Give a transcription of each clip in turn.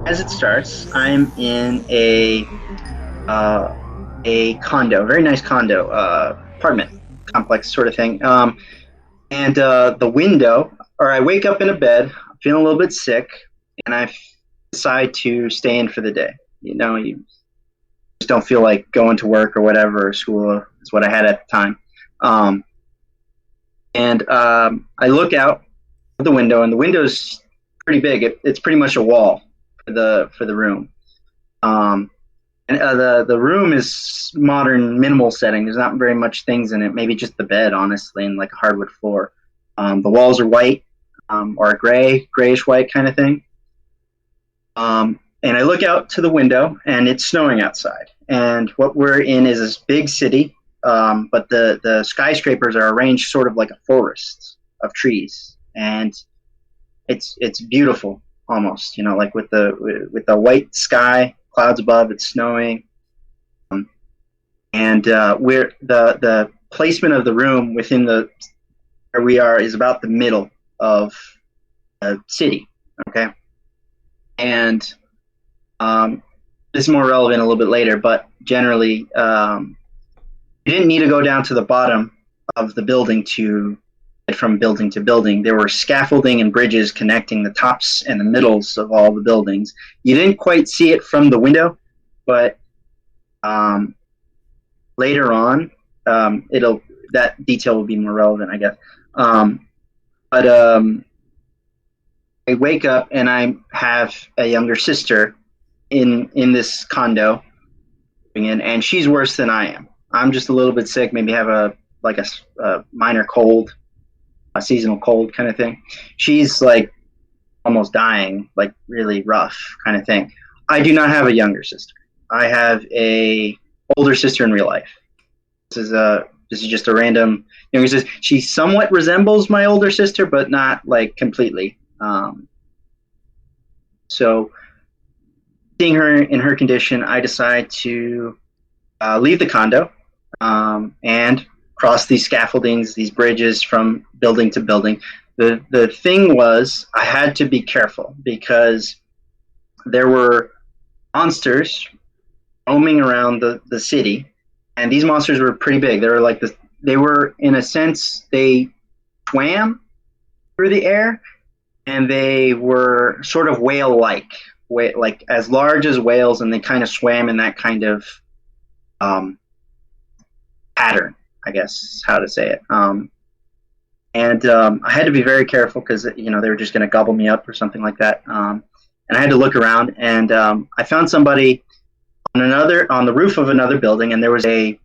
As it starts, I'm in a condo, very nice condo, apartment complex sort of thing. And the window, or I wake up in a bed, feeling a little bit sick, and I decide to stay in for the day. You know, you just don't feel like going to work or whatever, or school is what I had at the time. I look out the window, and the window's pretty big. It's pretty much a wall for the room. The room is modern, minimal setting. There's not very much things in it. Maybe just the bed, honestly, and like a hardwood floor. The walls are white, or grayish white kind of thing. And I look out to the window, and it's snowing outside. And what we're in is this big city, but the skyscrapers are arranged sort of like a forest of trees, and it's beautiful almost. You know, like with the white sky, clouds above, it's snowing, and we're the placement of the room within where we are is about the middle of a city. Okay, and this is more relevant a little bit later, but generally, you didn't need to go down to the bottom of the building to get from building to building. There were scaffolding and bridges connecting the tops and the middles of all the buildings. You didn't quite see it from the window, but later on, that detail will be more relevant, I guess. I wake up and I have a younger sister in this condo, and she's worse than I am. I'm just a little bit sick, maybe have a minor cold, a seasonal cold kind of thing. She's like almost dying, like really rough kind of thing. I do not have a younger sister. I have a older sister in real life. This is just a random younger sister. She somewhat resembles my older sister, but not like completely. So seeing her in her condition, I decide to leave the condo and cross these scaffoldings, these bridges from building to building. The thing was, I had to be careful because there were monsters roaming around the city, and these monsters were pretty big. They were in a sense, they swam through the air, and they were sort of whale-like, like as large as whales, and they kind of swam in that kind of pattern, I guess is how to say it. I had to be very careful because they were just going to gobble me up or something like that. And I had to look around, and I found somebody on the roof of another building, and there was I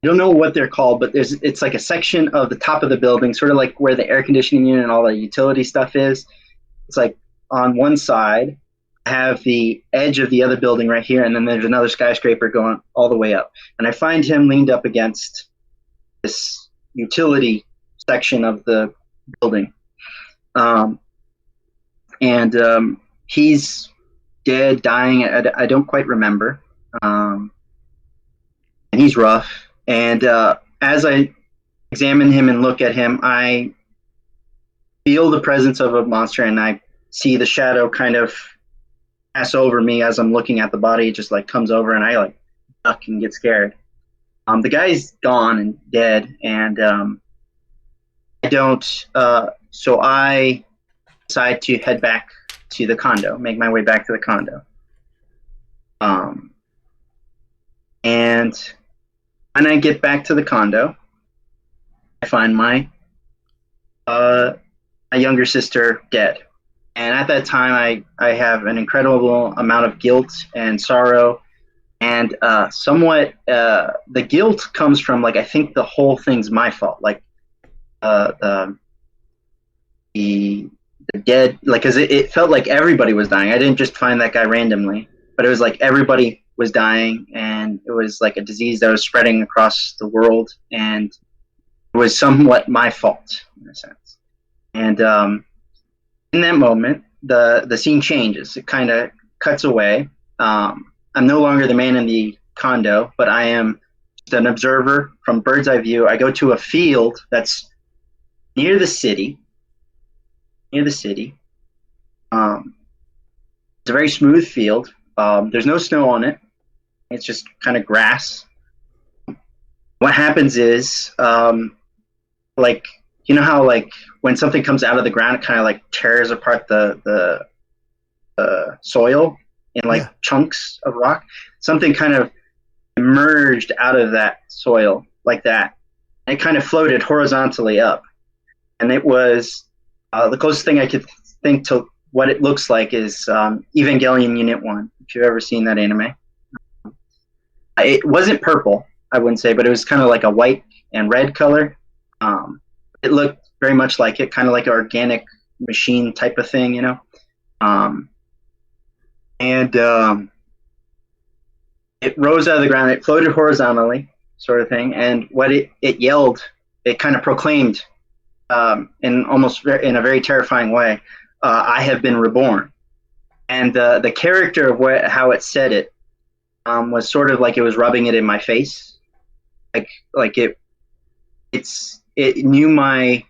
don't know what they're called, but it's like a section of the top of the building, sort of like where the air conditioning unit and all the utility stuff is. It's like on one side, I have the edge of the other building right here, and then there's another skyscraper going all the way up. And I find him leaned up against this utility section of the building. He's dead, dying, I don't quite remember. And he's rough. And as I examine him and look at him, I feel the presence of a monster, and I see the shadow kind of pass over me as I'm looking at the body. It just like comes over, and I like duck and get scared. The guy's gone and dead, and so I decide to head back to the condo, make my way back to the condo. And when I get back to the condo, I find my younger sister dead. And at that time, I have an incredible amount of guilt and sorrow, and somewhat the guilt comes from, like, I think the whole thing's my fault. Like the dead, like, because it felt like everybody was dying. I didn't just find that guy randomly, but it was like everybody was dying, and it was like a disease that was spreading across the world. And It was somewhat my fault in a sense. And in that moment, the scene changes. It kind of cuts away. I'm no longer the man in the condo, but I am just an observer from bird's eye view. I go to a field that's near the city. It's a very smooth field. There's no snow on it. It's just kind of grass. What happens is, like, you know how like when something comes out of the ground, it kind of like tears apart the soil in like chunks of rock. Something kind of emerged out of that soil like that. And it kind of floated horizontally up. And it was the closest thing I could think to what it looks like is Evangelion Unit 1, if you've ever seen that anime. It wasn't purple, I wouldn't say, but it was kind of like a white and red color. It looked very much like it, kind of like an organic machine type of thing, you know. It rose out of the ground. It floated horizontally, sort of thing. And what it yelled, it kind of proclaimed in a very terrifying way, I have been reborn. And the character of how it said it was sort of like it was rubbing it in my face, like it knew my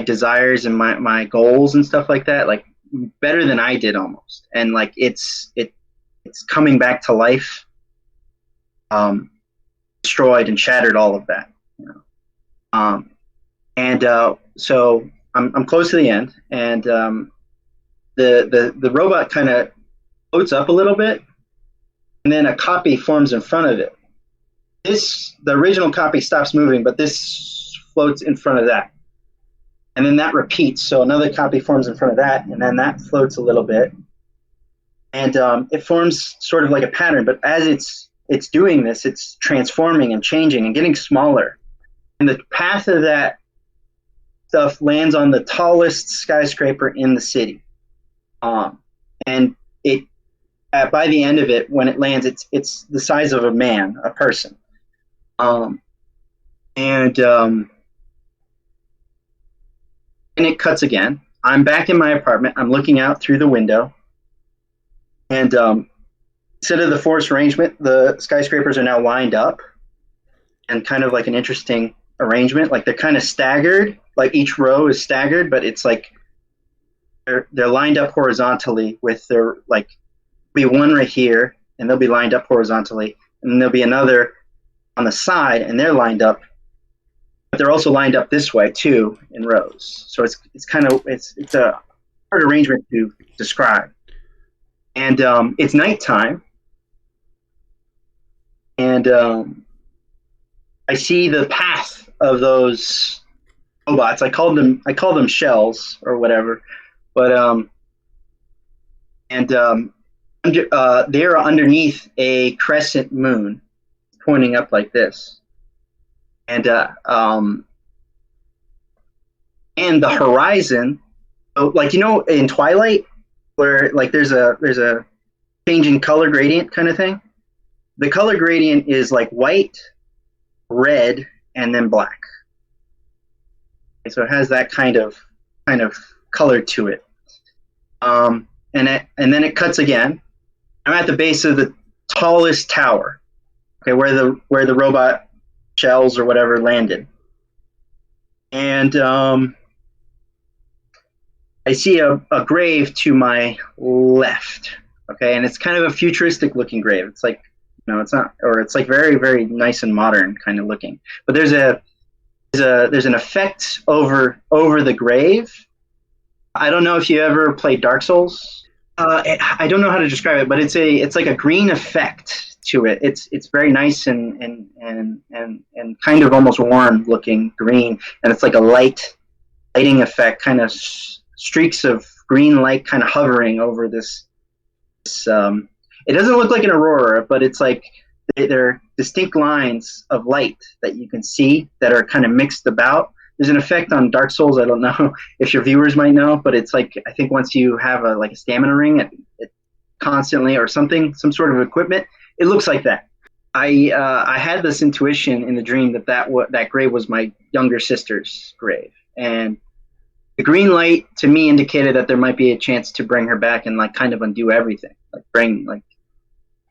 desires and my goals and stuff like that, like better than I did almost. And like it's coming back to life, destroyed and shattered all of that, you know. So I'm close to the end, and the robot kind of floats up a little bit, and then a copy forms in front of it. The original copy stops moving, but this floats in front of that. And then that repeats, so another copy forms in front of that, and then that floats a little bit. And it forms sort of like a pattern, but as it's doing this, it's transforming and changing and getting smaller. And the path of that stuff lands on the tallest skyscraper in the city. And it by the end of it, when it lands, it's the size of a man, a person. And it cuts again. I'm back in my apartment. I'm looking out through the window. And instead of the forest arrangement, the skyscrapers are now lined up, and kind of like an interesting arrangement. Like they're kind of staggered. Like each row is staggered, but it's like they're lined up horizontally with their, like, be one right here, and they'll be lined up horizontally, and then there'll be another on the side, and they're lined up, but they're also lined up this way too in rows. So it's a hard arrangement to describe. And it's nighttime, and I see the path of those robots. I call them shells or whatever, but they are underneath a crescent moon, pointing up like this, and the horizon, like, you know, in Twilight, where like there's a changing color gradient kind of thing. The color gradient is like white, red, and then black. Okay, so it has that kind of color to it. And then it cuts again. I'm at the base of the tallest tower, okay, where the robot shells or whatever landed. And I see a grave to my left, okay, and it's kind of a futuristic looking grave. It's like, no, it's not, or it's like very, very nice and modern kind of looking. But there's an effect over the grave. I don't know if you ever played Dark Souls. I don't know how to describe it, but it's like a green effect to it. It's very nice and kind of almost warm looking green, and it's like a lighting effect, kind of streaks of green light kind of hovering over this. It doesn't look like an aurora, but it's like they're distinct lines of light that you can see that are kind of mixed about. There's an effect on Dark Souls, I don't know if your viewers might know, but it's like, I think once you have a stamina ring, it constantly, or some sort of equipment, it looks like that. I had this intuition in the dream that grave was my younger sister's grave, and the green light to me indicated that there might be a chance to bring her back and like kind of undo everything, like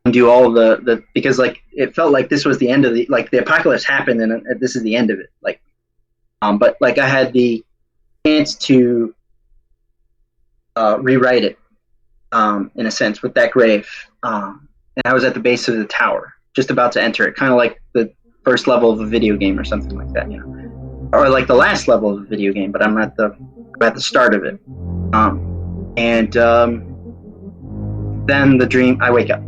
undo all the because like it felt like this was the end of the apocalypse happened and this is the end of it, but like I had the chance to rewrite it in a sense with that grave, and I was at the base of the tower, just about to enter it, kind of like the first level of a video game or something like that, or like the last level of a video game, but I'm at the start of it, and then I wake up.